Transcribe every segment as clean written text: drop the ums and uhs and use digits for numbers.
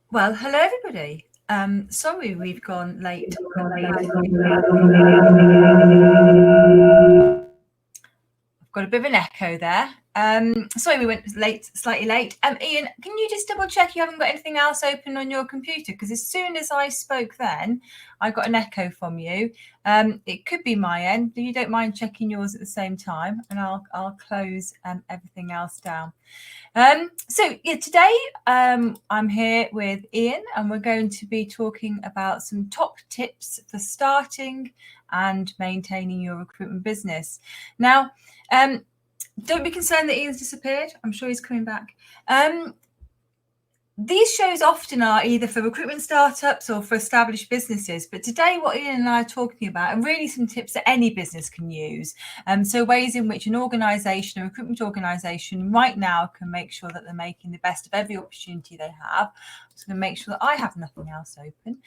Well, hello everybody. Sorry we've gone late. I've got a bit of an echo there. Sorry we went slightly late. Ian, can you just double check you haven't got anything else open on your computer? Because as soon as I spoke then, I got an echo from you. It could be my end. You don't mind checking yours at the same time, and I'll close everything else down. Today I'm here with Ian, and we're going to be talking about some top tips for starting and maintaining your recruitment business. Now, don't be concerned that Ian's disappeared. I'm sure he's coming back. These shows often are either for recruitment startups or for established businesses. But today, what Ian and I are talking about are really some tips that any business can use. So ways in which an organisation, a recruitment organisation right now can make sure that they're making the best of every opportunity they have. I'm just going to make sure that I have nothing else open.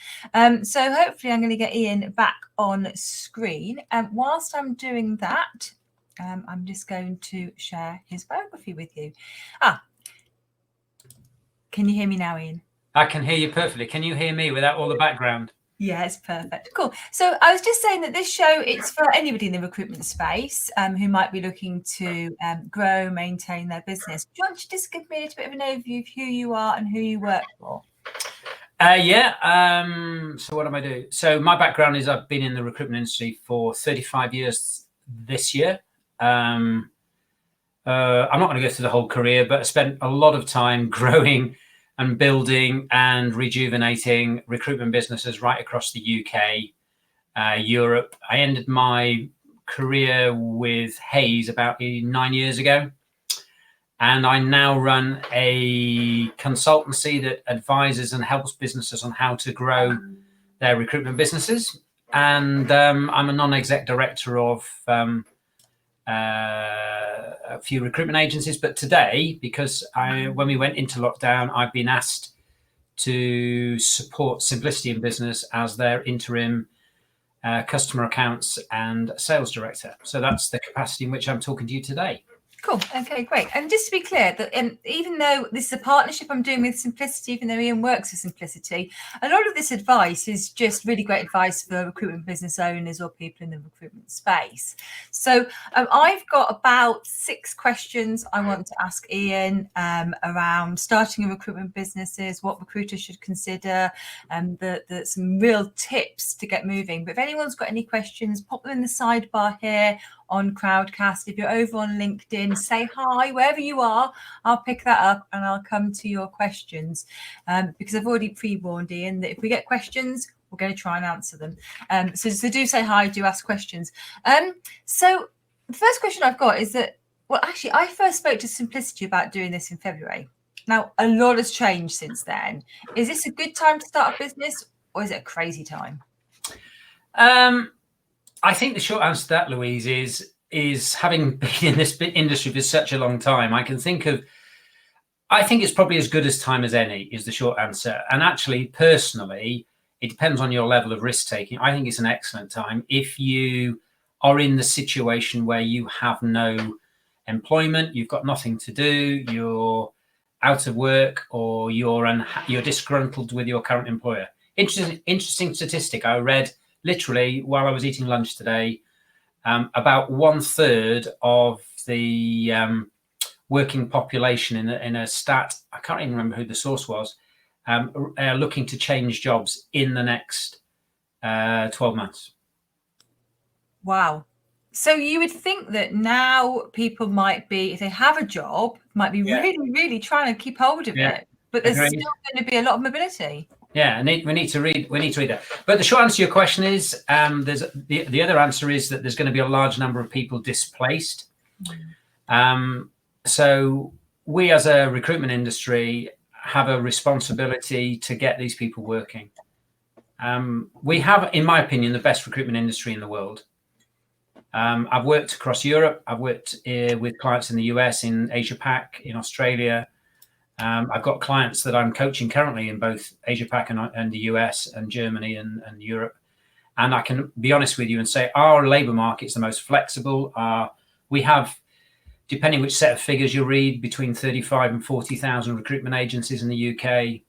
So hopefully I'm going to get Ian back on screen. Whilst I'm doing that, I'm just going to share his biography with you. Can you hear me now, Ian? I can hear you perfectly. Can you hear me without all the background? Yeah, it's perfect. Cool. So I was just saying that this show, it's for anybody in the recruitment space who might be looking to grow, maintain their business. Do you want to just give me a little bit of an overview of who you are and who you work for? So what am I doing? So my background is I've been in the recruitment industry for 35 years this year. I'm not going to go through the whole career, but I spent a lot of time growing and building and rejuvenating recruitment businesses right across the UK, Europe. I ended my career with Hayes about 9 years ago. And I now run a consultancy that advises and helps businesses on how to grow their recruitment businesses. And I'm a non-exec director of a few recruitment agencies, but today, because when we went into lockdown, I've been asked to support Simplicity in Business as their interim customer accounts and sales director. So that's the capacity in which I'm talking to you today. Cool. Okay, great. And just to be clear, that even though this is a partnership I'm doing with Simplicity, even though Ian works with Simplicity, a lot of this advice is just really great advice for recruitment business owners or people in the recruitment space. So I've got about 6 questions I want to ask Ian around starting a recruitment businesses, what recruiters should consider, and some real tips to get moving. But if anyone's got any questions, pop them in the sidebar here on Crowdcast. If you're over on LinkedIn, say hi wherever you are. I'll pick that up and I'll come to your questions because I've already pre-warned Ian that if we get questions, we're going to try and answer them. So do say hi, do ask questions. So the first question I've got is that, well, actually, I first spoke to Simplicity about doing this in February. Now, a lot has changed since then. Is this a good time to start a business or is it a crazy time? I think the short answer to that, Louise, is having been in this industry for such a long time, I think it's probably as good a time as any is the short answer. And actually, personally, it depends on your level of risk taking. I think it's an excellent time. If you are in the situation where you have no employment, you've got nothing to do, you're out of work, or you're disgruntled with your current employer. Interesting statistic I read literally while I was eating lunch today. About 1/3 of the working population in a stat, I can't even remember who the source was, are looking to change jobs in the next 12 months. Wow. So you would think that now people might be, if they have a job, might be really trying to keep hold of it. But there's still going to be a lot of mobility. Yeah, we need to read that. But the short answer to your question is, there's the other answer is that there's going to be a large number of people displaced. So we as a recruitment industry have a responsibility to get these people working. We have, in my opinion, the best recruitment industry in the world. I've worked across Europe. I've worked with clients in the US, in Asia Pac, in Australia. I've got clients that I'm coaching currently in both Asia Pac and the US and Germany and Europe. And I can be honest with you and say our labour market is the most flexible. We have, depending which set of figures you read, between 35 and 40,000 recruitment agencies in the UK.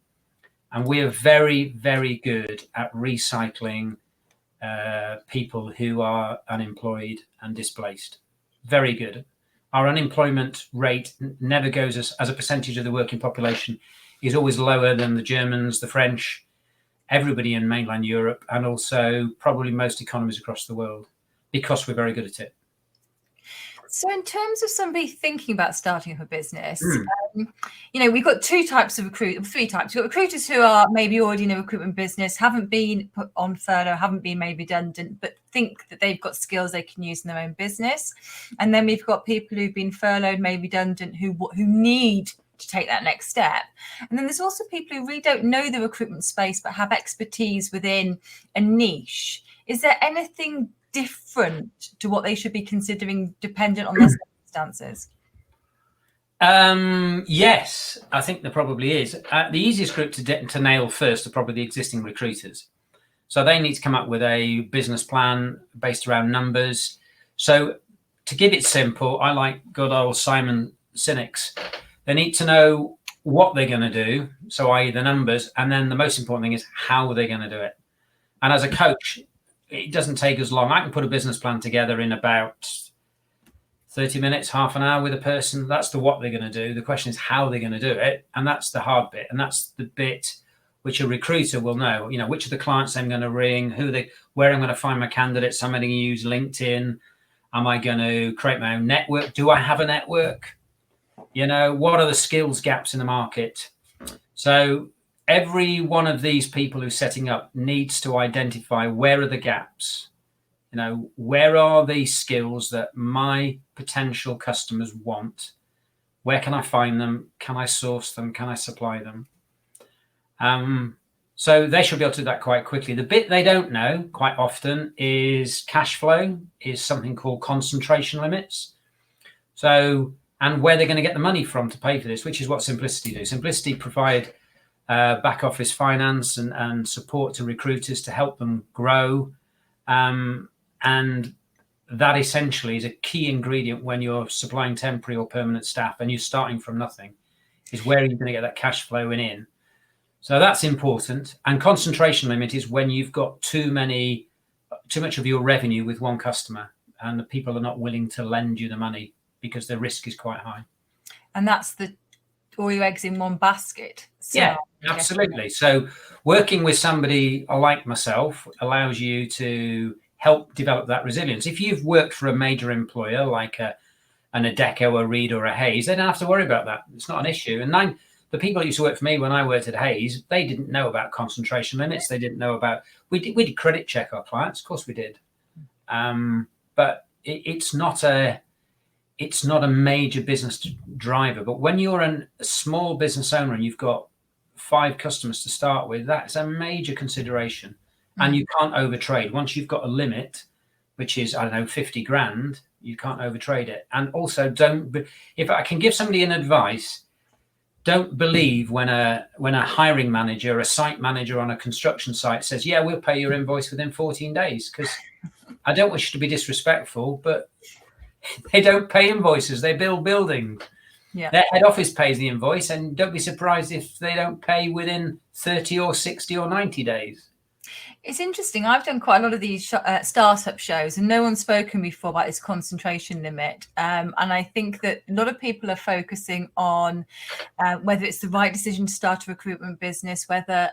And we are very, very good at recycling people who are unemployed and displaced. Very good. Our unemployment rate never goes as a percentage of the working population is always lower than the Germans, the French, everybody in mainland Europe, and also probably most economies across the world, because we're very good at it. So in terms of somebody thinking about starting up a business, we've got three types. We've got recruiters who are maybe already in a recruitment business, haven't been put on furlough, haven't been made redundant, but think that they've got skills they can use in their own business. And then we've got people who've been furloughed, made redundant, who need to take that next step. And then there's also people who really don't know the recruitment space, but have expertise within a niche. Is there anything different to what they should be considering dependent on their circumstances? Yes, I think there probably is. The easiest group to nail first are probably the existing recruiters. So they need to come up with a business plan based around numbers. So to give it simple, I like good old Simon Sinek's. They need to know what they're going to do, so i.e. the numbers, and then the most important thing is how they're going to do it. And as a coach, it doesn't take as long. I can put a business plan together in about 30 minutes, half an hour with a person. That's the what they're going to do. The question is how they're going to do it. And that's the hard bit. And that's the bit which a recruiter will know, which are the clients I'm going to ring, where I'm going to find my candidates. Am I going to use LinkedIn? Am I going to create my own network? Do I have a network? What are the skills gaps in the market? So every one of these people who's setting up needs to identify where are the gaps. Where are these skills that my potential customers want? Where can I find them? Can I source them? Can I supply them? So they should be able to do that quite quickly. The bit they don't know quite often is cash flow, is something called concentration limits. So, and where they're going to get the money from to pay for this, which is what Simplicity do. Simplicity provide back office finance and support to recruiters to help them grow. And that essentially is a key ingredient when you're supplying temporary or permanent staff and you're starting from nothing, is where are you going to get that cash flow in. So that's important. And concentration limit is when you've got too much of your revenue with one customer and the people are not willing to lend you the money because the risk is quite high. And that's all your eggs in one basket. So, yeah, absolutely. So working with somebody like myself allows you to help develop that resilience. If you've worked for a major employer like an Adecco, a Reed or a Hayes, they don't have to worry about that. It's not an issue. And the people who used to work for me when I worked at Hayes, they didn't know about concentration limits. They didn't know about, we did credit check our clients. Of course we did. But it's not a major business driver. But when you're a small business owner and you've got 5 customers to start with, that's a major consideration. And you can't overtrade. Once you've got a limit, which is, 50 grand, you can't overtrade it. And also if I can give somebody an advice, don't believe when a hiring manager, a site manager on a construction site says, yeah, we'll pay your invoice within 14 days. Because I don't wish to be disrespectful, but they don't pay invoices. They build buildings. Yeah. Their head office pays the invoice, and don't be surprised if they don't pay within 30 or 60 or 90 days. It's interesting. I've done quite a lot of these startup shows, and no one's spoken before about this concentration limit. And I think that a lot of people are focusing on whether it's the right decision to start a recruitment business, whether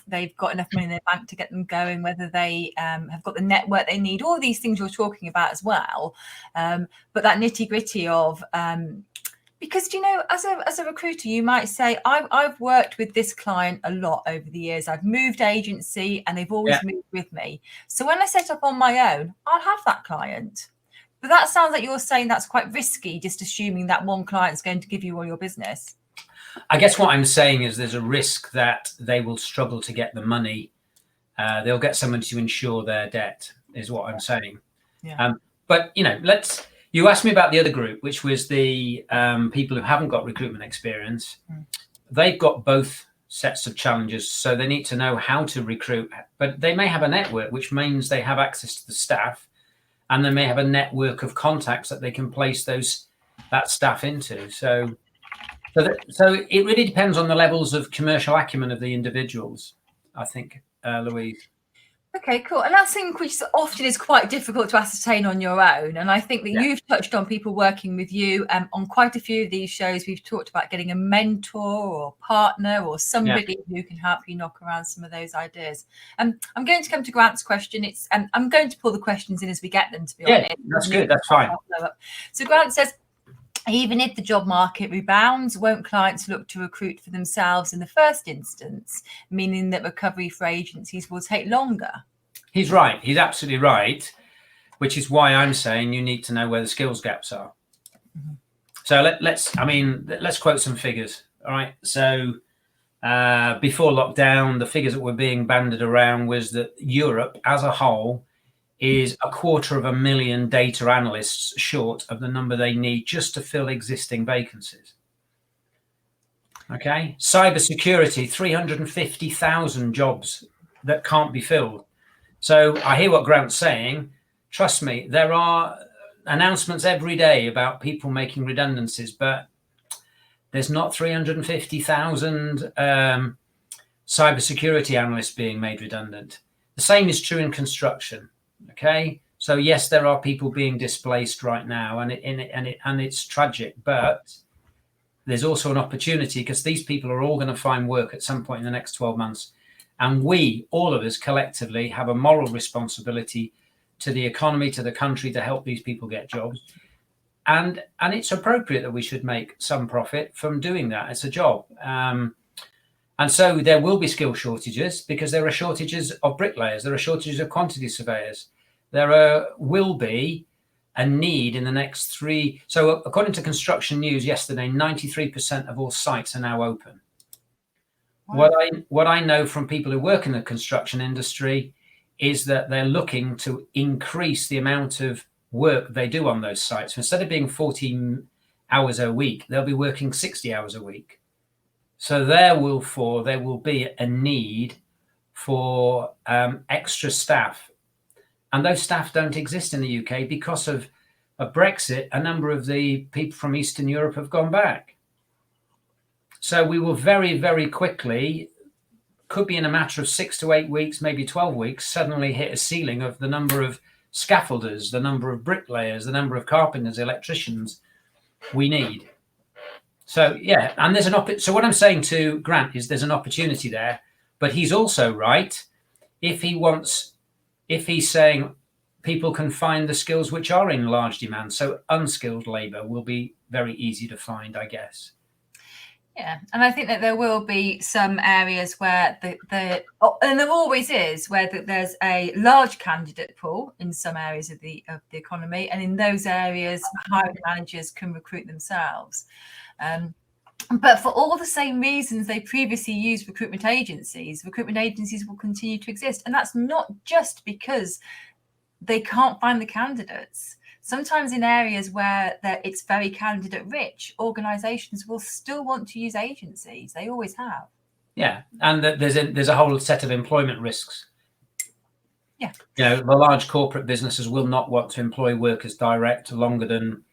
they've got enough money in their bank to get them going, whether they have got the network they need, all these things you're talking about as well. But that nitty gritty of because, as a recruiter, you might say, I've worked with this client a lot over the years. I've moved agency and they've always moved with me. So when I set up on my own, I'll have that client. But that sounds like you're saying that's quite risky, just assuming that one client's going to give you all your business. I guess what I'm saying is there's a risk that they will struggle to get the money. They'll get someone to insure their debt, is what I'm saying. Yeah. But, you asked me about the other group, which was the people who haven't got recruitment experience. They've got both sets of challenges, so they need to know how to recruit, but they may have a network, which means they have access to the staff, and they may have a network of contacts that they can place that staff into. So So it really depends on the levels of commercial acumen of the individuals, I think, Louise. Okay, cool. And that's something which often is quite difficult to ascertain on your own. And I think that you've touched on people working with you. On quite a few of these shows, we've talked about getting a mentor or partner or somebody who can help you knock around some of those ideas. I'm going to come to Grant's question. I'm going to pull the questions in as we get them, to be honest. That's good. That's fine. So Grant says, even if the job market rebounds, won't clients look to recruit for themselves in the first instance, meaning that recovery for agencies will take longer? He's right. He's absolutely right, which is why I'm saying you need to know where the skills gaps are. Mm-hmm. So let's quote some figures. All right. So before lockdown, the figures that were being banded around was that Europe as a whole is 250,000 data analysts short of the number they need just to fill existing vacancies. Okay. Cybersecurity, 350,000 jobs that can't be filled. So I hear what Grant's saying. Trust me, there are announcements every day about people making redundancies, but there's not 350,000 cybersecurity analysts being made redundant. The same is true in construction. Okay, so yes, there are people being displaced right now, and it's tragic, but there's also an opportunity because these people are all going to find work at some point in the next 12 months. And we, all of us collectively, have a moral responsibility to the economy, to the country, to help these people get jobs. And it's appropriate that we should make some profit from doing that. It's a job. And so there will be skill shortages because there are shortages of bricklayers. There are shortages of quantity surveyors. There will be a need in the next 3. So according to Construction News yesterday, 93% of all sites are now open. Wow. What I know from people who work in the construction industry is that they're looking to increase the amount of work they do on those sites. So instead of being 14 hours a week, they'll be working 60 hours a week. So there will be a need for extra staff. And those staff don't exist in the UK because of Brexit. A number of the people from Eastern Europe have gone back. So we will very, very quickly, could be in a matter of 6 to 8 weeks, maybe 12 weeks, suddenly hit a ceiling of the number of scaffolders, the number of bricklayers, the number of carpenters, electricians we need. So, yeah, and there's so what I'm saying to Grant is there's an opportunity there, but he's also right. If he's saying people can find the skills which are in large demand, so unskilled labor will be very easy to find, I guess. Yeah, and I think that there will be some areas where and there always is, where there's a large candidate pool in some areas of the economy, and in those areas, hiring managers can recruit themselves. But for all the same reasons they previously used recruitment agencies will continue to exist, and that's not just because they can't find the candidates. Sometimes in areas where it's very candidate rich, organisations will still want to use agencies. They always have. Yeah, and there's a whole set of employment risks. Yeah. You know, the large corporate businesses will not want to employ workers direct longer than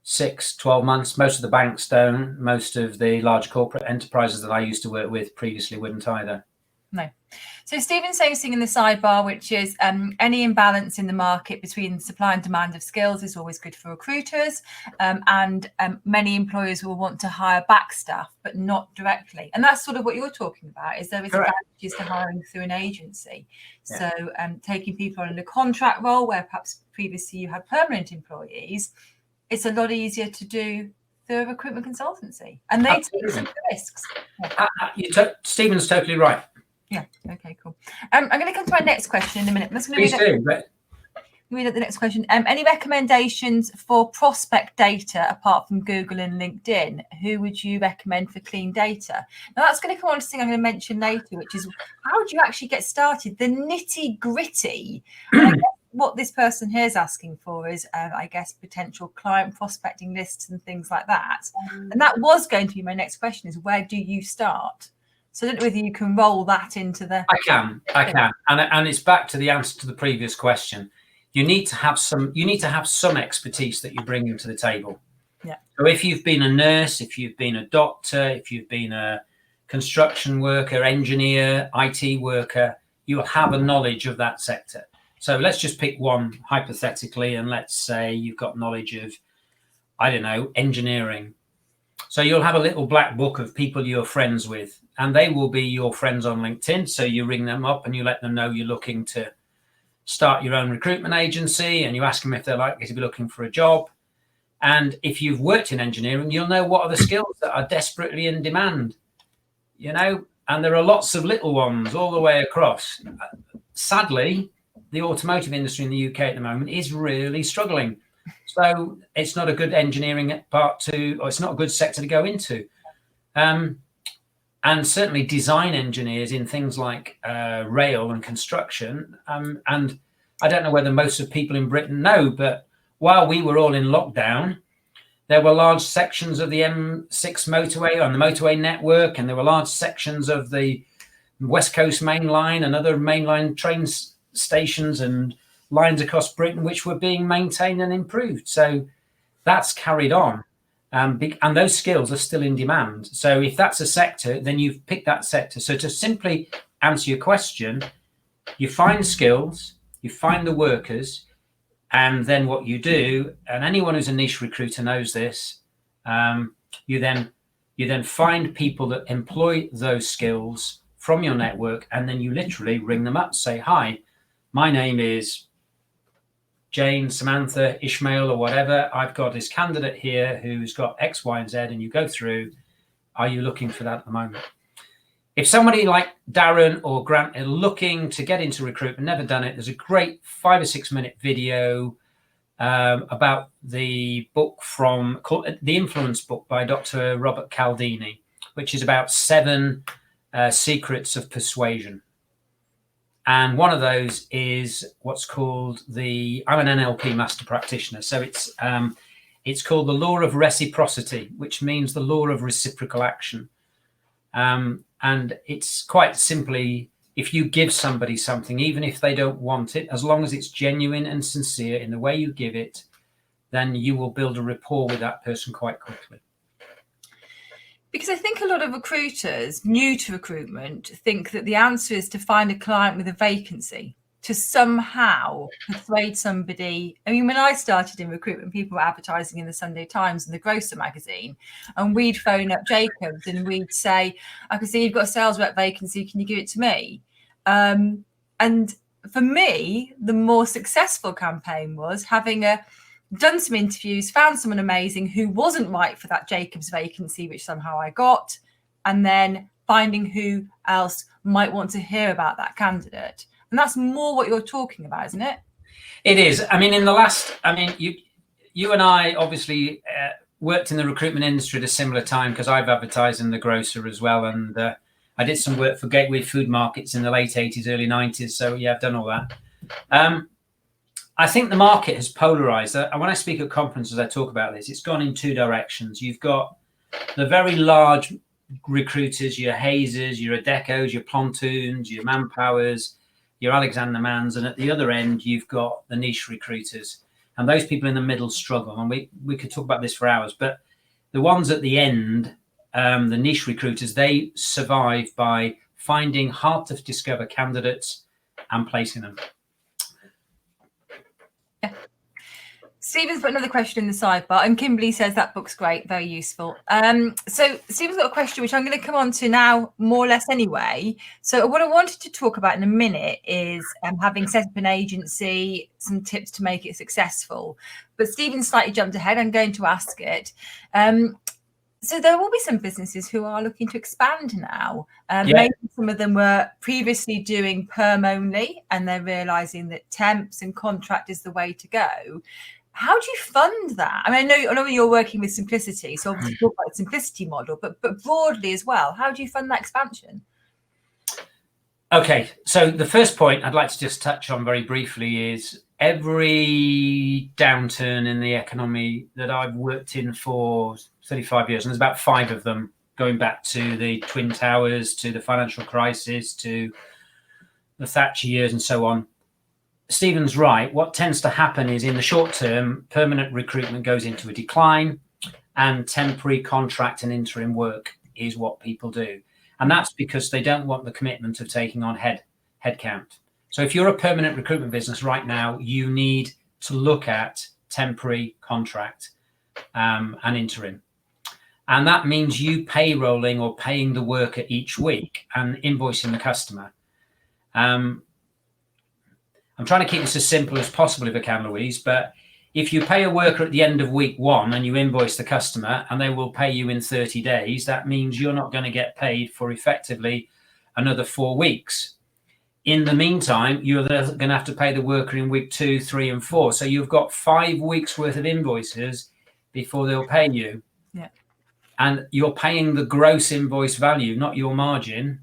6, 12 months. Most of the banks don't. Most of the large corporate enterprises that I used to work with previously wouldn't either. No. So Stephen's saying something in the sidebar, which is any imbalance in the market between supply and demand of skills is always good for recruiters, and many employers will want to hire back staff, but not directly. And that's sort of what you're talking about, is there is advantages to hiring through an agency. Yeah. So taking people on in a contract role where perhaps previously you had permanent employees, it's a lot easier to do through a recruitment consultancy, and they take some risks. Yeah. Stephen's totally right. Yeah. Okay. Cool. I'm going to come to my next question in a minute. I'm just going to read out the next question. Any recommendations for prospect data apart from Google and LinkedIn? Who would you recommend for clean data? Now that's going to come on to something I'm going to mention later, which is how do you actually get started? The nitty gritty. What this person here is asking for is, I guess, potential client prospecting lists and things like that. And that was going to be my next question: is where do you start? So I don't know whether you can roll that into the... I can. And it's back to the answer to the previous question. You need to have some expertise that you bring into the table. Yeah. So if you've been a nurse, if you've been a doctor, if you've been a construction worker, engineer, IT worker, you'll have a knowledge of that sector. So let's just pick one hypothetically, and let's say you've got knowledge of, I don't know, engineering. So you'll have a little black book of people you're friends with, and they will be your friends on LinkedIn. So you ring them up and you let them know you're looking to start your own recruitment agency, and you ask them if they're likely to be looking for a job. And if you've worked in engineering, you'll know what are the skills that are desperately in demand, you know, and there are lots of little ones all the way across. Sadly, the automotive industry in the UK at the moment is really struggling. So it's not a good engineering part to, or it's not a good sector to go into. And certainly design engineers in things like rail and construction. And I don't know whether most of people in Britain know, but while we were all in lockdown, there were large sections of the M6 motorway on the motorway network, and there were large sections of the West Coast Main Line and other mainline train stations and lines across Britain, which were being maintained and improved. So that's carried on. And those skills are still in demand. So if that's a sector, then you've picked that sector. So to simply answer your question, you find skills, you find the workers, and then what you do, and anyone who's a niche recruiter knows this, you then find people that employ those skills from your network, and then you literally ring them up, say, hi, my name is Jane, Samantha, Ishmael, or whatever. I've got this candidate here who's got X, Y, and Z, and you go through, are you looking for that at the moment? If somebody like Darren or Grant are looking to get into recruitment, never done it, there's a great 5 or 6 minute video about the book called The Influence Book by Dr. Robert Cialdini, which is about 7 secrets of persuasion. And one of those is what's called I'm an NLP master practitioner. So it's called the law of reciprocity, which means the law of reciprocal action. And it's quite simply, if you give somebody something, even if they don't want it, as long as it's genuine and sincere in the way you give it, then you will build a rapport with that person quite quickly. Because I think a lot of recruiters new to recruitment think that the answer is to find a client with a vacancy, to somehow persuade somebody. I mean, when I started in recruitment, people were advertising in the Sunday Times and the Grocer magazine, and we'd phone up Jacobs and we'd say, I can see you've got a sales rep vacancy, can you give it to me? And for me, the more successful campaign was having done some interviews, found someone amazing who wasn't right for that Jacobs vacancy, which somehow I got, and then finding who else might want to hear about that candidate. And that's more what you're talking about, isn't it? It is. I mean, you and I obviously worked in the recruitment industry at a similar time, because I've advertised in the Grocer as well. And I did some work for Gateway Food Markets in the late 80s, early 90s. So yeah, I've done all that. I think the market has polarized. And when I speak at conferences, I talk about this. It's gone in 2 directions. You've got the very large recruiters, your Hazes, your Adecos, your Pontoons, your Manpowers, your Alexander Manns. And at the other end, you've got the niche recruiters. And those people in the middle struggle. And we could talk about this for hours. But the ones at the end, the niche recruiters, they survive by finding hard to discover candidates and placing them. Stephen's put another question in the sidebar, and Kimberly says that book's great, very useful. So Stephen's got a question which I'm going to come on to now, more or less anyway. So what I wanted to talk about in a minute is having set up an agency, some tips to make it successful. But Stephen slightly jumped ahead. I'm going to ask it. So there will be some businesses who are looking to expand now. Maybe some of them were previously doing perm only, and they're realizing that temps and contract is the way to go. How do you fund that? I mean, I know you're working with Simplicity, so obviously talk about the Simplicity model, but broadly as well, how do you fund that expansion? Okay, so the first point I'd like to just touch on very briefly is every downturn in the economy that I've worked in for 35 years, and there's about 5 of them, going back to the Twin Towers, to the financial crisis, to the Thatcher years and so on. Stephen's right. What tends to happen is in the short term, permanent recruitment goes into a decline. and temporary contract and interim work is what people do. And that's because they don't want the commitment of taking on headcount. So if you're a permanent recruitment business right now, you need to look at temporary contract and interim. And that means you payrolling or paying the worker each week and invoicing the customer. I'm trying to keep this as simple as possible if I can, Louise, but if you pay a worker at the end of week 1 and you invoice the customer and they will pay you in 30 days, that means you're not going to get paid for effectively another 4 weeks. In the meantime, you're going to have to pay the worker in week 2, 3, and 4. So you've got 5 weeks worth of invoices before they'll pay you. Yeah. And you're paying the gross invoice value, not your margin.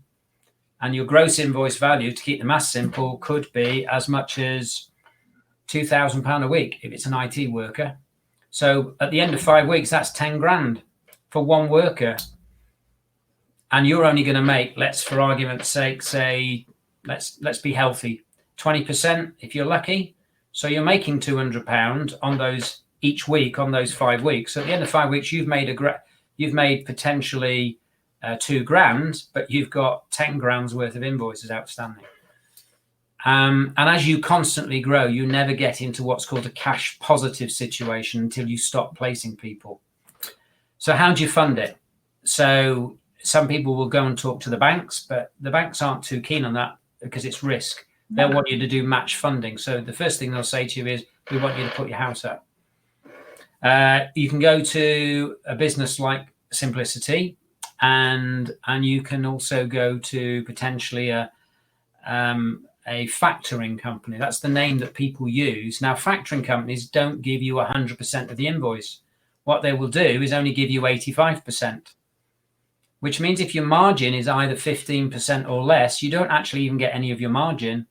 And your gross invoice value, to keep the maths simple, could be as much as £2,000 a week if it's an IT worker. So at the end of 5 weeks, that's 10 grand for one worker. And you're only going to make, let's for argument's sake, say, let's be healthy, 20% if you're lucky. So you're making £200 on those each week on those 5 weeks. So at the end of 5 weeks, you've made potentially 2 grand, but you've got 10 grand's worth of invoices outstanding. And as you constantly grow, you never get into what's called a cash positive situation until you stop placing people. So how do you fund it? So some people will go and talk to the banks, but the banks aren't too keen on that because it's risk. They'll want you to do match funding. So the first thing they'll say to you is, we want you to put your house up. You can go to a business like Simplicity, and you can also go to potentially a factoring company. That's the name that people use. Now, factoring companies don't give you 100% of the invoice. What they will do is only give you 85%, which means if your margin is either 15% or less, you don't actually even get any of your margin.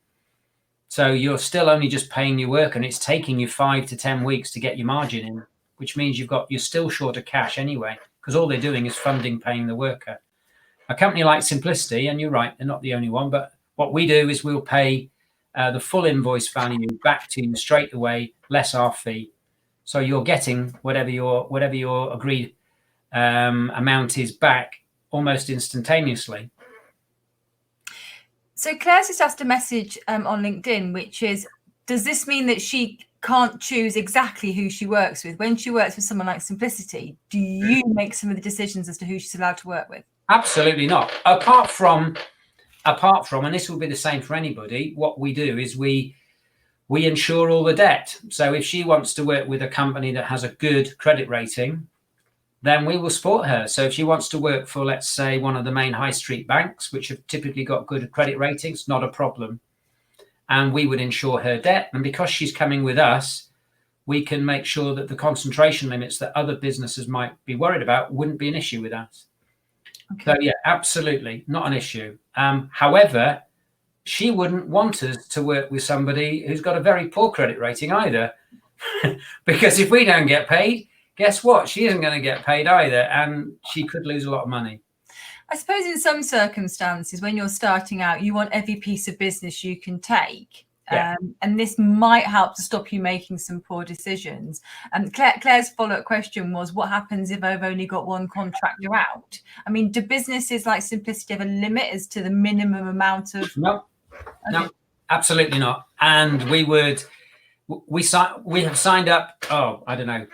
So you're still only just paying your work, and it's taking you 5 to 10 weeks to get your margin in, which means you're still short of cash anyway, because all they're doing is funding paying the worker. A company like Simplicity, and you're right, they're not the only one, but what we do is we'll pay the full invoice value back to you straight away, less our fee. So you're getting whatever your agreed amount is back almost instantaneously. So Claire's just asked a message on LinkedIn, which is, does this mean that she can't choose exactly who she works with? When she works with someone like Simplicity, do you make some of the decisions as to who she's allowed to work with? Absolutely not. Apart from, and this will be the same for anybody, what we do is we insure all the debt. So if she wants to work with a company that has a good credit rating, then we will support her. So if she wants to work for, let's say, one of the main high street banks, which have typically got good credit ratings, not a problem. And we would insure her debt. And because she's coming with us, we can make sure that the concentration limits that other businesses might be worried about wouldn't be an issue with us. Okay. So yeah, absolutely not an issue. However, she wouldn't want us to work with somebody who's got a very poor credit rating either. Because if we don't get paid, guess what? She isn't going to get paid either, and she could lose a lot of money. I suppose in some circumstances, when you're starting out, you want every piece of business you can take. Yeah. And this might help to stop you making some poor decisions. And Claire's follow-up question was, what happens if I've only got one contractor out? I mean, do businesses like Simplicity have a limit as to the minimum amount of... No, no, absolutely not. And we have signed up, I don't know,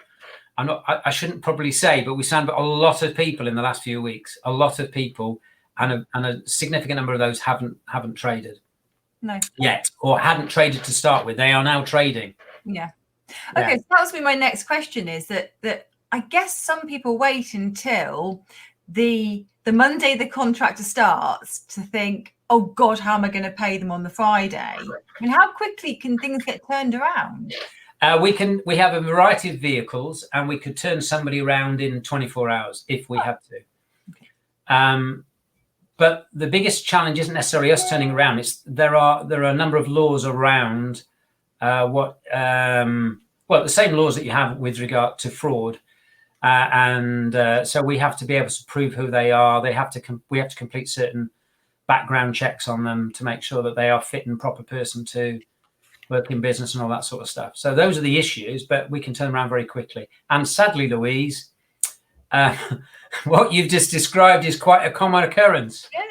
I shouldn't probably say, but we signed up a lot of people in the last few weeks, a lot of people, and a significant number of those haven't traded. No. Yet, or hadn't traded to start with. They are now trading. Yeah. Okay, so that was my next question, is that I guess some people wait until the Monday the contractor starts to think, oh God, how am I going to pay them on the Friday? I mean, how quickly can things get turned around? We have a variety of vehicles, and we could turn somebody around in 24 hours if we had to. Okay. But the biggest challenge isn't necessarily us turning around. There are a number of laws around the same laws that you have with regard to fraud, so we have to be able to prove who they are. We have to complete certain background checks on them to make sure that they are fit and proper person to work in business and all that sort of stuff. So those are the issues, but we can turn around very quickly. And sadly, Louise, what you've just described is quite a common occurrence. Yeah.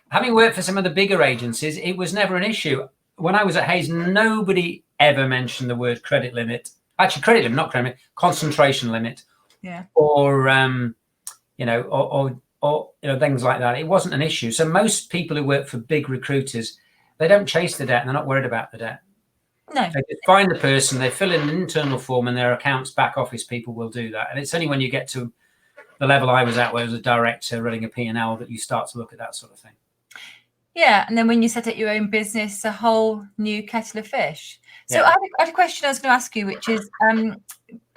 Having worked for some of the bigger agencies, it was never an issue. When I was at Hayes, nobody ever mentioned the word credit limit. Actually, credit limit, not credit limit, concentration limit. Yeah. Or things like that. It wasn't an issue. So most people who work for big recruiters, they don't chase the debt and they're not worried about the debt. No. They just find the person, they fill in an internal form, and their accounts back office people will do that. And it's only when you get to the level I was at, where I was a director running a P&L, that you start to look at that sort of thing. Yeah, and then when you set up your own business, a whole new kettle of fish. So Yeah. I had a question I was going to ask you, which is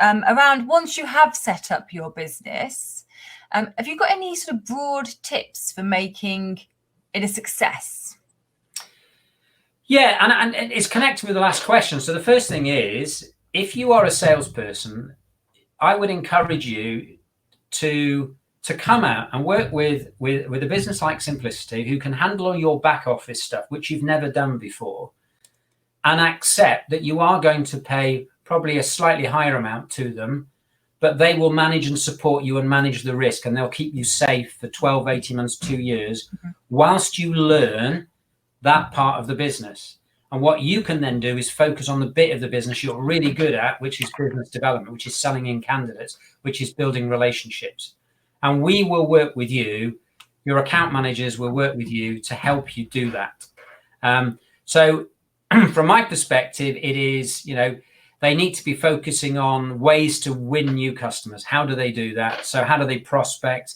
around once you have set up your business, have you got any sort of broad tips for making it a success? Yeah, and it's connected with the last question. So the first thing is, if you are a salesperson, I would encourage you to come out and work with a business like Simplicity, who can handle your back office stuff, which you've never done before, and accept that you are going to pay probably a slightly higher amount to them, but they will manage and support you and manage the risk, and they'll keep you safe for 12, 18 months, 2 years, whilst you learn that part of the business. And what you can then do is focus on the bit of the business you're really good at, which is business development, which is selling in candidates, which is building relationships. And we will work with you. Your account managers will work with you to help you do that. So from my perspective, it is, they need to be focusing on ways to win new customers. How do they do that? So how do they prospect?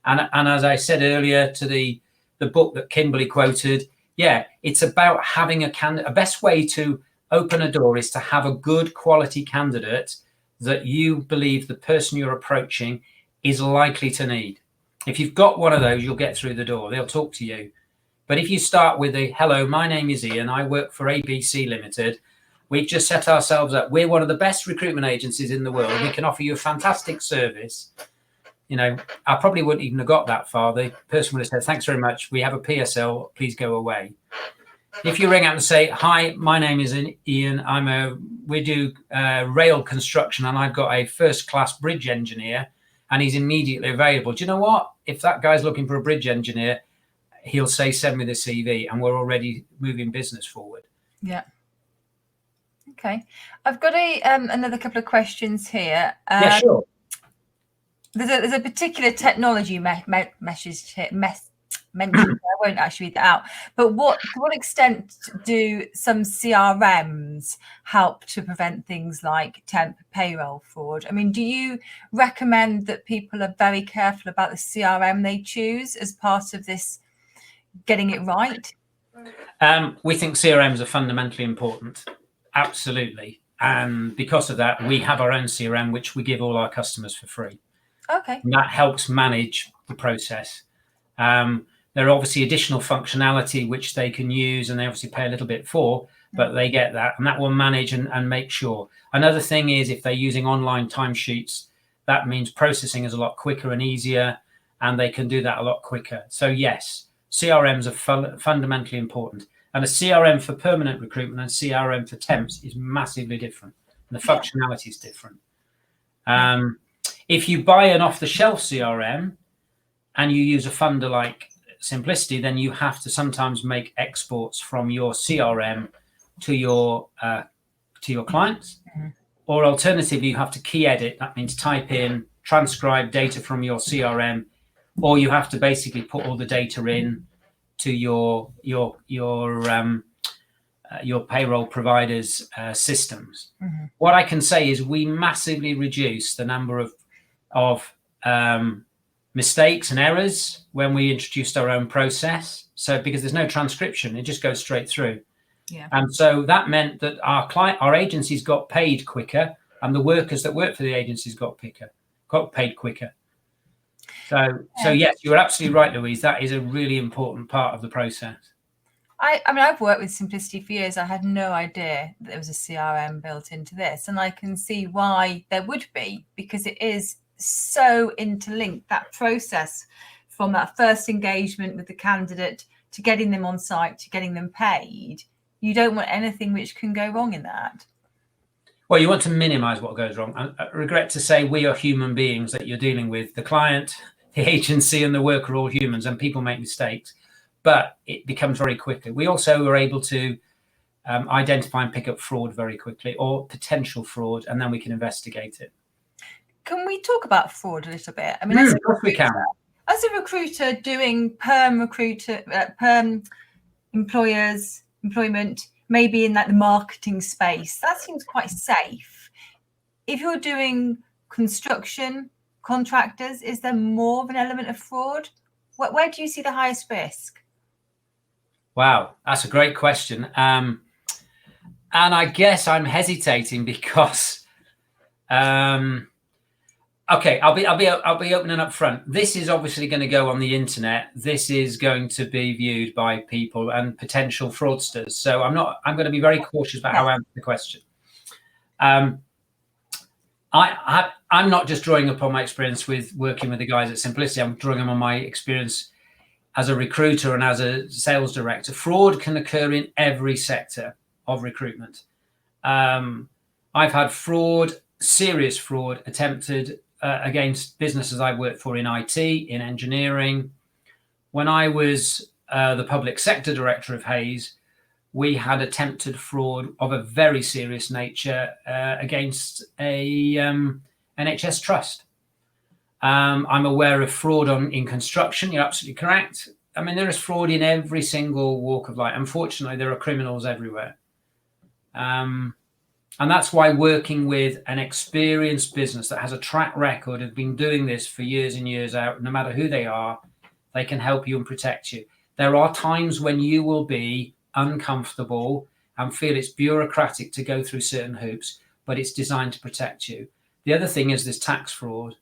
And as I said earlier to the book that Kimberly quoted, yeah, it's about having a best way to open a door is to have a good quality candidate that you believe the person you're approaching is likely to need. If you've got one of those, you'll get through the door. They'll talk to you. But if you start with hello, my name is Ian, I work for ABC Limited. We've just set ourselves up. We're one of the best recruitment agencies in the world. We can offer you a fantastic service. I probably wouldn't even have got that far. The person would have said, thanks very much. We have a PSL. Please go away. If you ring out and say, hi, my name is Ian. We do rail construction, and I've got a first-class bridge engineer, and he's immediately available. Do you know what? If that guy's looking for a bridge engineer, he'll say, send me the CV, and we're already moving business forward. Yeah. Okay. I've got another couple of questions here. Yeah, sure. There's a particular technology message here, mentioned. I won't actually read that out. But to what extent do some CRMs help to prevent things like temp payroll fraud? I mean, do you recommend that people are very careful about the CRM they choose as part of this getting it right? We think CRMs are fundamentally important. Absolutely. And because of that, we have our own CRM, which we give all our customers for free. Okay. And that helps manage the process. There are obviously additional functionality which they can use, and they obviously pay a little bit for, but they get that, and that will manage and make sure. Another thing is, if they're using online timesheets, that means processing is a lot quicker and easier, and they can do that a lot quicker. So yes, CRMs are fundamentally important. And a CRM for permanent recruitment and CRM for temps is massively different. And the functionality is different. If you buy an off-the-shelf CRM and you use a funder like Simplicity, then you have to sometimes make exports from your CRM to your clients. Or alternatively, you have to key edit. That means type in, transcribe data from your CRM, or you have to basically put all the data in to your payroll providers' systems. What I can say is we massively reduce the number of mistakes and errors when we introduced our own process. So because there's no transcription, it just goes straight through. Yeah. And so that meant that our agencies got paid quicker, and the workers that worked for the agencies got paid quicker. So yes, you're absolutely right, Louise. That is a really important part of the process. I mean, I've worked with Simplicity for years. I had no idea that there was a CRM built into this, and I can see why there would be, because it is so interlinked, that process from that first engagement with the candidate to getting them on site to getting them paid. You don't want anything which can go wrong in that. Well, you want to minimize what goes wrong. I regret to say we are human beings that you're dealing with. The client, the agency, and the worker are all humans, and people make mistakes, but it becomes very quickly. We also are able to identify and pick up fraud very quickly, or potential fraud, and then we can investigate it. Can we talk about fraud a little bit? I mean, Of course we can. As a recruiter doing perm employment, maybe in like the marketing space, that seems quite safe. If you're doing construction, contractors, is there more of an element of fraud? Where do you see the highest risk? Wow, that's a great question. And I guess I'm hesitating because, okay, I'll be open and upfront. This is obviously going to go on the internet. This is going to be viewed by people and potential fraudsters. So I'm going to be very cautious about how I answer the question. I'm not just drawing upon my experience with working with the guys at Simplicity. I'm drawing on my experience as a recruiter and as a sales director. Fraud can occur in every sector of recruitment. I've had fraud, serious fraud, attempted against businesses I've worked for in IT, in engineering. When I was the public sector director of Hayes, we had attempted fraud of a very serious nature against a NHS trust. I'm aware of fraud in construction. You're absolutely correct. I mean, there is fraud in every single walk of life. Unfortunately, there are criminals everywhere. And that's why working with an experienced business that has a track record of been doing this for years and years out, no matter who they are, they can help you and protect you. There are times when you will be uncomfortable and feel it's bureaucratic to go through certain hoops, but it's designed to protect you. The other thing is this tax fraud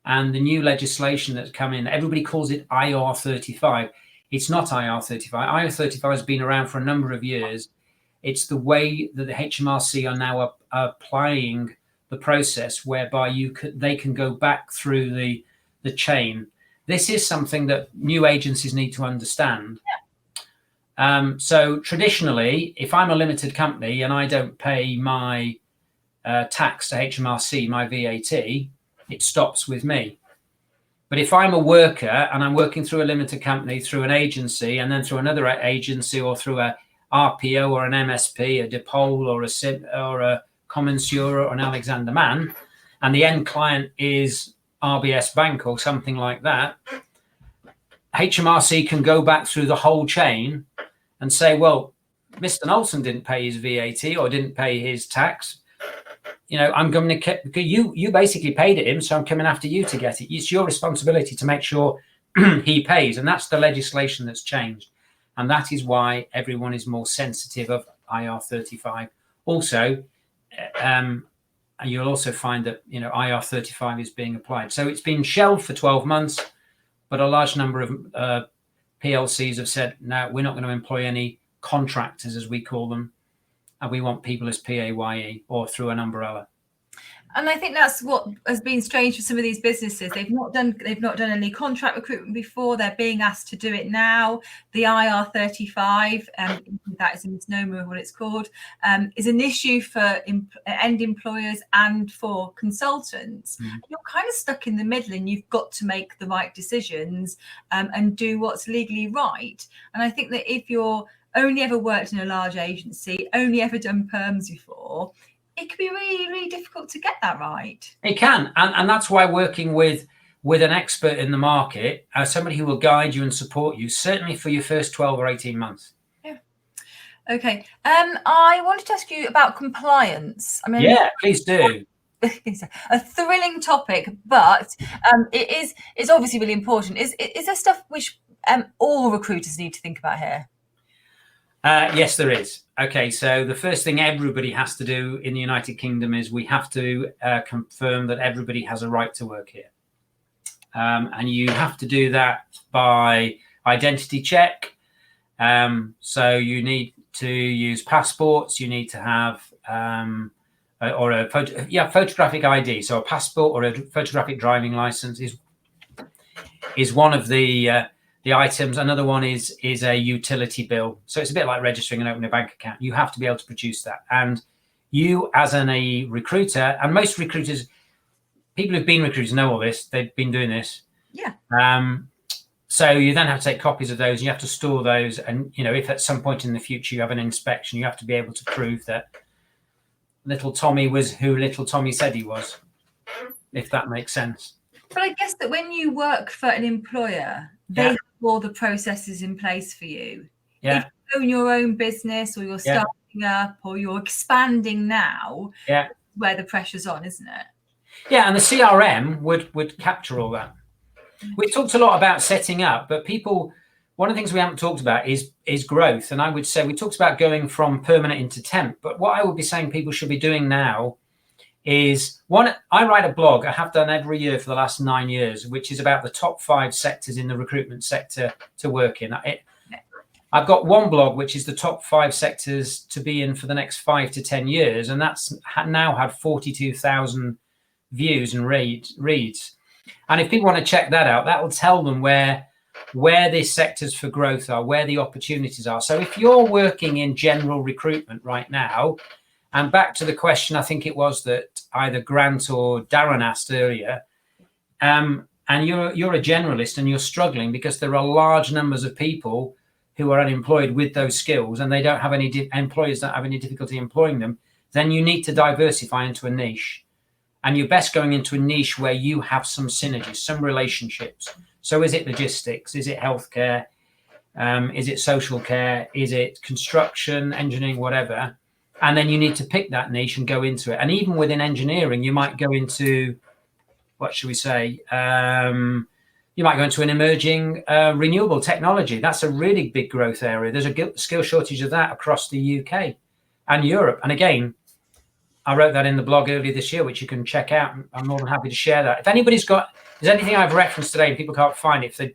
and the new legislation that's come in. Everybody calls it IR35. It's not IR35. IR35 has been around for a number of years. It's the way that the HMRC are now applying the process whereby they can go back through the chain. This is something that new agencies need to understand. So traditionally, if I'm a limited company and I don't pay my tax to HMRC, my VAT, it stops with me. But if I'm a worker and I'm working through a limited company, through an agency, and then through another agency or through a RPO or an MSP, a Dipole or a Commensura or an Alexander Mann, and the end client is RBS Bank or something like that, HMRC can go back through the whole chain and say, well, Mr. Knowlson didn't pay his VAT or didn't pay his tax. You know, I'm going to, you basically paid it him, so I'm coming after you to get it. It's your responsibility to make sure he pays. And that's the legislation that's changed. And that is why everyone is more sensitive of IR35. Also, you'll also find that, you know, IR35 is being applied. So it's been shelved for 12 months, but a large number of PLCs have said, no, we're not going to employ any contractors, as we call them, and we want people as PAYE or through an umbrella. And I think that's what has been strange for some of these businesses. They've not done any contract recruitment before. They're being asked to do it now. The IR35, that is a misnomer of what it's called, is an issue for end employers and for consultants. You're kind of stuck in the middle, and you've got to make the right decisions and do what's legally right. And I think that if you're only ever worked in a large agency, only ever done perms before, it can be really, really difficult to get that right. It can. And that's why working with an expert in the market, somebody who will guide you and support you, certainly for your first 12 or 18 months. Yeah. Okay. I wanted to ask you about compliance. I mean, yeah, please do. A thrilling topic, but it's obviously really important. Is there stuff which all recruiters need to think about here? Yes, there is. Okay, so the first thing everybody has to do in the United Kingdom is we have to confirm that everybody has a right to work here. And you have to do that by identity check. So you need to use passports. You need to have photographic ID. So a passport or a photographic driving license is one of the items. Another one is a utility bill. So it's a bit like registering and opening a bank account. You have to be able to produce that. And you as a recruiter, and most recruiters, people who've been recruiters know all this, they've been doing this. Yeah. So you then have to take copies of those, and you have to store those. And, if at some point in the future you have an inspection, you have to be able to prove that little Tommy was who little Tommy said he was, if that makes sense. But I guess that when you work for an employer, they have all the processes in place for you. Yeah. If you own your own business, or you're starting up, or you're expanding now, where the pressure's on, isn't it? Yeah, and the CRM would capture all that. We've talked a lot about setting up, but one of the things we haven't talked about is growth. And I would say we talked about going from permanent into temp, but what I would be saying people should be doing now is, I write a blog, I have done every year for the last 9 years, which is about the top 5 sectors in the recruitment sector to work in. I've got one blog, which is the top 5 sectors to be in for the next 5 to 10 years. And that's now had 42,000 views and reads. And if people want to check that out, that will tell them where the sectors for growth are, where the opportunities are. So if you're working in general recruitment right now, and back to the question, I think it was that either Grant or Darren asked earlier, and you're a generalist and you're struggling because there are large numbers of people who are unemployed with those skills, and they don't have employers don't have any difficulty employing them, then you need to diversify into a niche. And you're best going into a niche where you have some synergies, some relationships. So is it logistics? Is it healthcare? Is it social care? Is it construction, engineering, whatever? And then you need to pick that niche and go into it. And even within engineering, you might go into, what should we say? You might go into an emerging renewable technology. That's a really big growth area. There's a skill shortage of that across the UK and Europe. And again, I wrote that in the blog earlier this year, which you can check out. I'm more than happy to share that. If anybody's there's anything I've referenced today and people can't find it, if they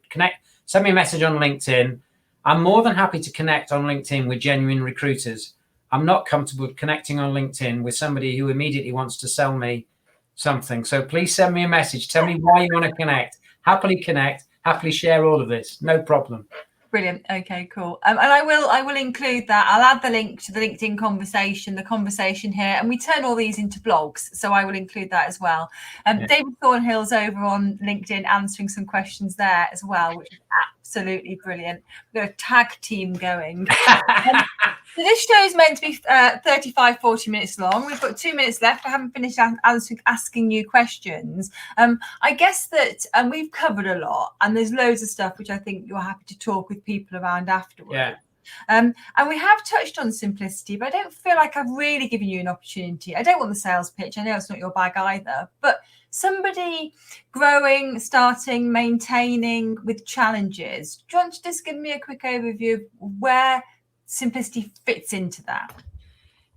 send me a message on LinkedIn. I'm more than happy to connect on LinkedIn with genuine recruiters. I'm not comfortable connecting on LinkedIn with somebody who immediately wants to sell me something. So please send me a message. Tell me why you want to connect. Happily connect. Happily share all of this. No problem. Brilliant. Okay, cool. And I will include that. I'll add the link to the LinkedIn conversation, the conversation here, and we turn all these into blogs. So I will include that as well. David Thornhill's over on LinkedIn answering some questions there as well, which is absolutely brilliant. We've got a tag team going. So this show is meant to be 35, 40 minutes long. We've got 2 minutes left. I haven't finished asking you questions. I guess that we've covered a lot, and there's loads of stuff which I think you're happy to talk with people around afterwards. Yeah. And we have touched on simplicity, but I don't feel like I've really given you an opportunity. I don't want the sales pitch. I know it's not your bag either, but somebody growing, starting, maintaining with challenges. Do you want to just give me a quick overview of where simplicity fits into that?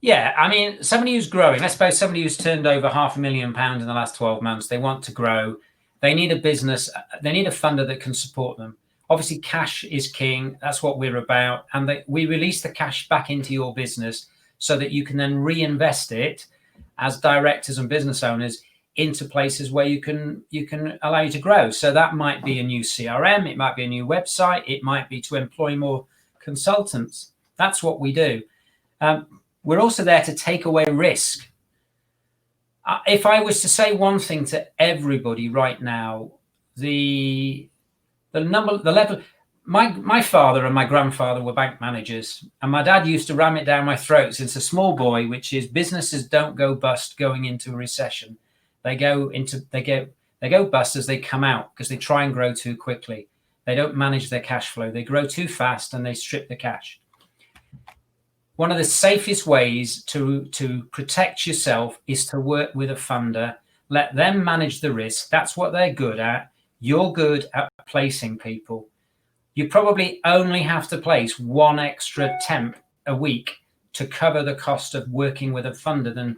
Yeah, I mean, somebody who's growing, I suppose somebody who's turned over £500,000 in the last 12 months, they want to grow. They need a business. They need a funder that can support them. Obviously, cash is king. That's what we're about. And we release the cash back into your business so that you can then reinvest it as directors and business owners into places where you can allow you to grow. So that might be a new CRM. It might be a new website. It might be to employ more consultants. That's what we do. We're also there to take away risk. If I was to say one thing to everybody right now, the level. My father and my grandfather were bank managers, and my dad used to ram it down my throat since a small boy, which is businesses don't go bust going into a recession. They go bust as they come out because they try and grow too quickly. They don't manage their cash flow. They grow too fast and they strip the cash. One of the safest ways to protect yourself is to work with a funder. Let them manage the risk. That's what they're good at. You're good at placing people. You probably only have to place one extra temp a week to cover the cost of working with a funder than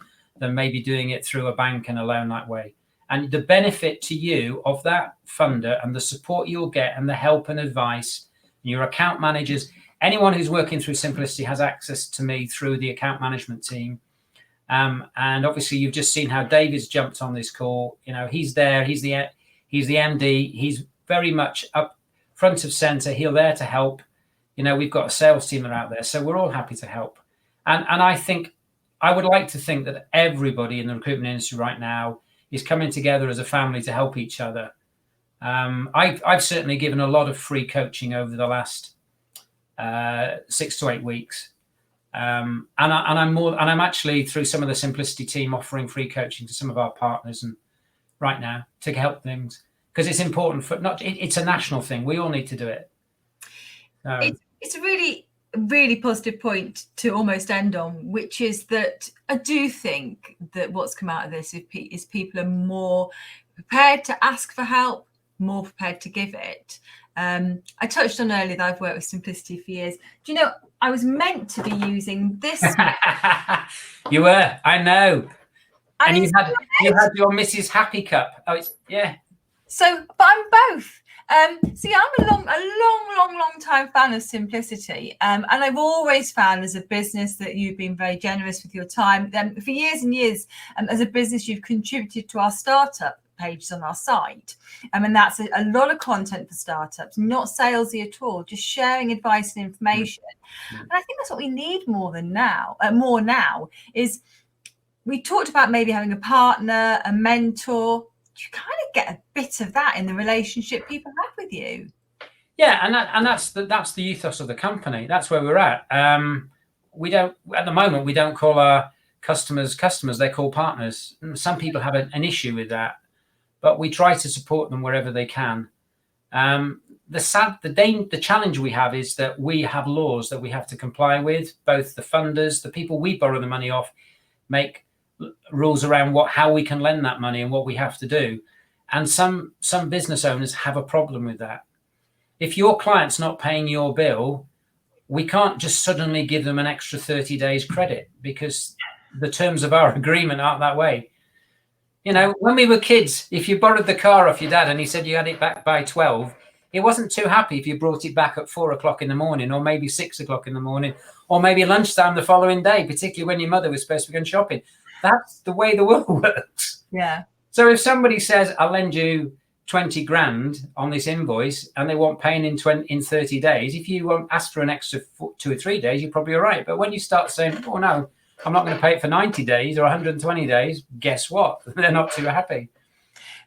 maybe doing it through a bank and a loan that way. And the benefit to you of that funder and the support you'll get and the help and advice, your account managers, anyone who's working through Simplicity has access to me through the account management team. And obviously you've just seen how David's jumped on this call. You know, he's there. He's the MD. He's very much up front of center. He's there to help. You know, we've got a sales team that are out there, so we're all happy to help. And I think I would like to think that everybody in the recruitment industry right now is coming together as a family to help each other. I've certainly given a lot of free coaching over the last 6 to 8 weeks. And I'm actually, through some of the Simplicity team, offering free coaching to some of our partners and right now to help things, because it's important for it's a national thing. We all need to do it. It's a really positive point to almost end on, which is that I do think that what's come out of this is people are more prepared to ask for help, more prepared to give it. I touched on earlier that I've worked with Simplicity for years. Do you know, I was meant to be using this. You were, I know. And you had your Mrs. Happy Cup. Oh, yeah. So, but I'm both. See, I'm a long time fan of Simplicity, and I've always found as a business that you've been very generous with your time. For years and years, as a business, you've contributed to our startup pages on our site, and that's a lot of content for startups, not salesy at all, just sharing advice and information. And I think that's what we need more now. Is we talked about maybe having a partner, a mentor. You kind of get a bit of that in the relationship people have with you. Yeah, and that's the ethos of the company. That's where we're at. We don't, at the moment, we don't call our customers. They're called partners. Some people have an issue with that, but we try to support them wherever they can. The challenge we have is that we have laws that we have to comply with. Both the funders, the people we borrow the money off, make rules around how we can lend that money and what we have to do. And some business owners have a problem with that. If your client's not paying your bill, we can't just suddenly give them an extra 30 days credit, because the terms of our agreement aren't that way. You know, when we were kids, if you borrowed the car off your dad and he said you had it back by 12, he wasn't too happy if you brought it back at 4 o'clock in the morning, or maybe 6 o'clock in the morning, or maybe lunchtime the following day, particularly when your mother was supposed to be going shopping. That's the way the world works. Yeah. So if somebody says, I'll lend you 20 grand on this invoice, and they want paying in 30 days, if you won't ask for an extra 2 or 3 days, you're probably all right. But when you start saying, oh no, I'm not going to pay it for 90 days or 120 days, guess what? They're not too happy.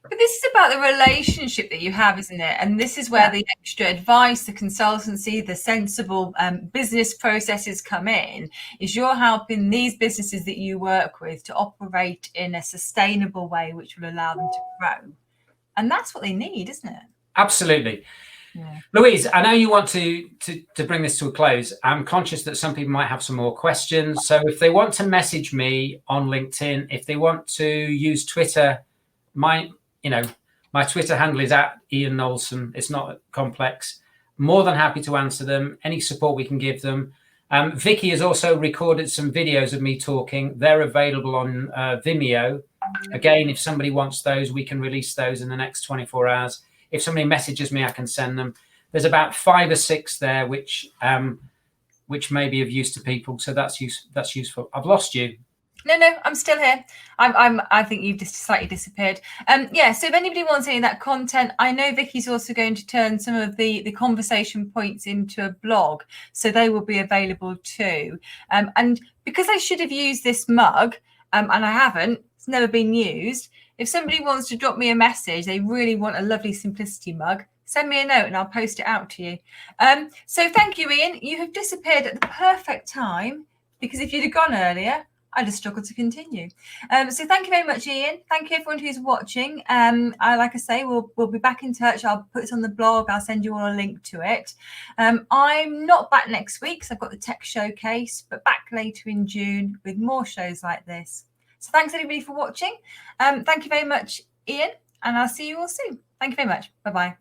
But this is about the relationship that you have, isn't it? And this is where the extra advice, the consultancy, the sensible business processes come in, is you're helping these businesses that you work with to operate in a sustainable way, which will allow them to grow. And that's what they need, isn't it? Absolutely. Yeah. Louise, I know you want to bring this to a close. I'm conscious that some people might have some more questions. So if they want to message me on LinkedIn, if they want to use Twitter, my Twitter handle is @Ian Knowlson. It's not complex. More than happy to answer them. Any support we can give them. Vicky has also recorded some videos of me talking. They're available on Vimeo. Again, if somebody wants those, we can release those in the next 24 hours. If somebody messages me, I can send them. There's about 5 or 6 there, which may be of use to people. So that's useful. I've lost you. No, I'm still here. I think you've just slightly disappeared. So if anybody wants any of that content, I know Vicky's also going to turn some of the conversation points into a blog, so they will be available too. And because I should have used this mug, and I haven't, it's never been used. If somebody wants to drop me a message, they really want a lovely Simplicity mug, send me a note and I'll post it out to you. So thank you, Ian. You have disappeared at the perfect time, because if you'd have gone earlier, I'd have struggled to continue. So thank you very much, Ian. Thank you everyone who's watching. Like I say, we'll be back in touch. I'll put it on the blog. I'll send you all a link to it. I'm not back next week because I've got the tech showcase, but back later in June with more shows like this. So thanks everybody for watching. Thank you very much, Ian, and I'll see you all soon. Thank you very much. Bye-bye.